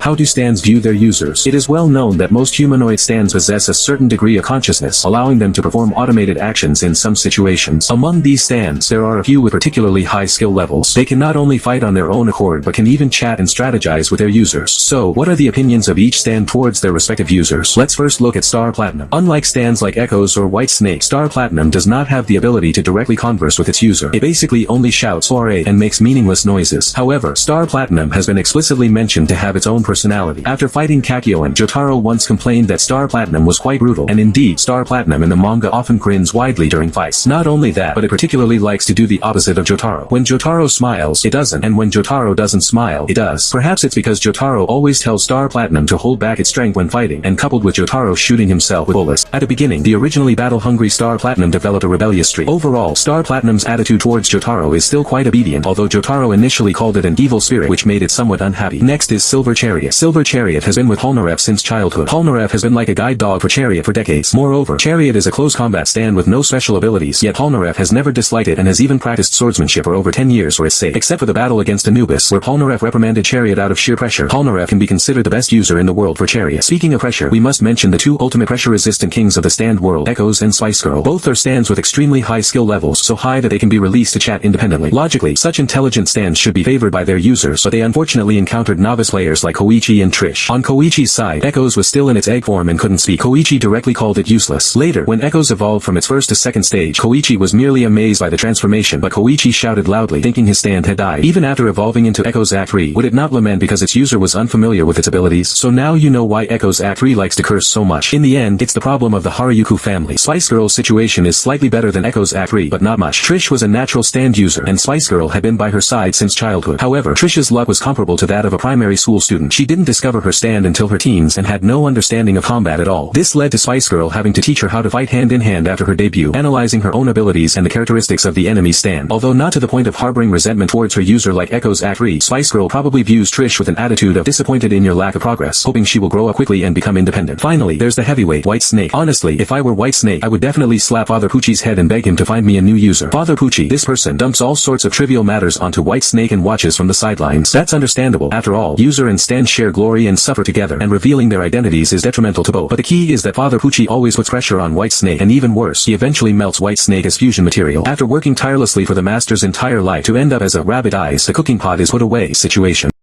How do stands view their users? It is well known that most humanoid stands possess a certain degree of consciousness, allowing them to perform automated actions in some situations. Among these stands, there are a few with particularly high skill levels. They can not only fight on their own accord but can even chat and strategize with their users. So, what are the opinions of each stand towards their respective users? Let's first look at Star Platinum. Unlike stands like Echoes or White Snake, Star Platinum does not have the ability to directly converse with its user. It basically only shouts "Soiree" and makes meaningless noises. However, Star Platinum has been explicitly mentioned to have its own personality. After fighting Kakyo and Jotaro once complained that Star Platinum was quite brutal, and indeed Star Platinum in the manga often grins widely during fights. Not only that, but it particularly likes to do the opposite of Jotaro. When Jotaro smiles, it doesn't, and when Jotaro doesn't smile, it does. Perhaps it's because Jotaro always tells Star Platinum to hold back its strength when fighting, and coupled with Jotaro shooting himself with bullets. At the beginning, the originally battle-hungry Star Platinum developed a rebellious streak. Overall, Star Platinum's attitude towards Jotaro is still quite obedient, although Jotaro initially called it an evil spirit which made it somewhat unhappy. Next is Silver Chariot. Silver Chariot has been with Polnareff since childhood. Polnareff has been like a guide dog for Chariot for decades. Moreover, Chariot is a close combat stand with no special abilities, yet Polnareff has never disliked it and has even practiced swordsmanship for over 10 years for its sake. Except for the battle against Anubis, where Polnareff reprimanded Chariot out of sheer pressure, Polnareff can be considered the best user in the world for Chariot. Speaking of pressure, we must mention the two ultimate pressure-resistant kings of the stand world, Echoes and Spice Girl. Both are stands with extremely high skill levels, so high that they can be released to chat independently. Logically, such intelligent stands should be favored by their users, but they unfortunately encountered novice players like Koichi and Trish. On Koichi's side, Echoes was still in its egg form and couldn't speak. Koichi directly called it useless. Later, when Echoes evolved from its first to second stage, Koichi was merely amazed by the transformation, but Koichi shouted loudly, thinking his stand had died. Even after evolving into Echoes Act 3, would it not lament because its user was unfamiliar with its abilities? So now you know why Echoes Act 3 likes to curse so much. In the end, it's the problem of the Haruyuku family. Spice Girl's situation is slightly better than Echoes Act 3, but not much. Trish was a natural stand user, and Spice Girl had been by her side since childhood. However, Trish's luck was comparable to that of a primary school student. She didn't discover her stand until her teens and had no understanding of combat at all. This led to Spice Girl having to teach her how to fight hand in hand after her debut, analyzing her own abilities and the characteristics of the enemy's stand. Although not to the point of harboring resentment towards her user like Echoes Act 3, Spice Girl probably views Trish with an attitude of disappointed in your lack of progress, hoping she will grow up quickly and become independent. Finally, there's the heavyweight, White Snake. Honestly, if I were White Snake, I would definitely slap Father Pucci's head and beg him to find me a new user. Father Pucci, this person, dumps all sorts of trivial matters onto White Snake and watches from the sidelines. That's understandable. After all, user and stand share glory and suffer together, and revealing their identities is detrimental to both. But the key is that Father Pucci always puts pressure on White Snake, and even worse, he eventually melts White Snake as fusion material. After working tirelessly for the master's entire life to end up as a rabbit eyes, the cooking pot is put away situation.